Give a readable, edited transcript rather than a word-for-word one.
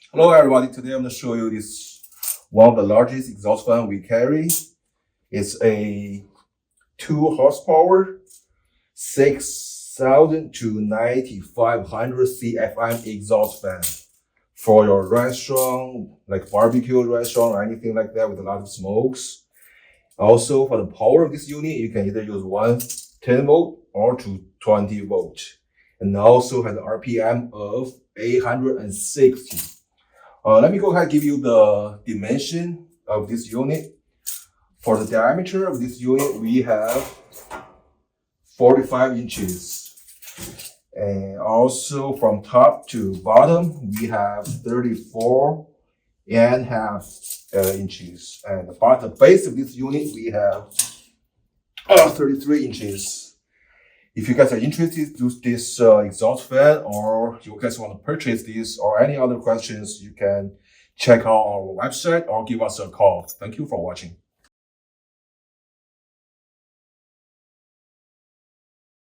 Hello everybody, today I'm going to show you this one of the largest exhaust fan we carry. It's a 2 horsepower, 6,000 to 9,500 CFM exhaust fan for your restaurant, like barbecue restaurant or anything like that with a lot of smokes. Also, for the power of this unit, you can either use 110 volt or 220 volt. And also has an RPM of 860. Let me go ahead and give you the dimension of this unit. For the diameter of this unit, we have 45 inches. And also from top to bottom, we have 34.5 inches. And about the base of this unit, we have 33 inches. If you guys are interested in this exhaust fan, or you guys want to purchase this or any other questions, you can check out our website or give us a call. Thank you for watching.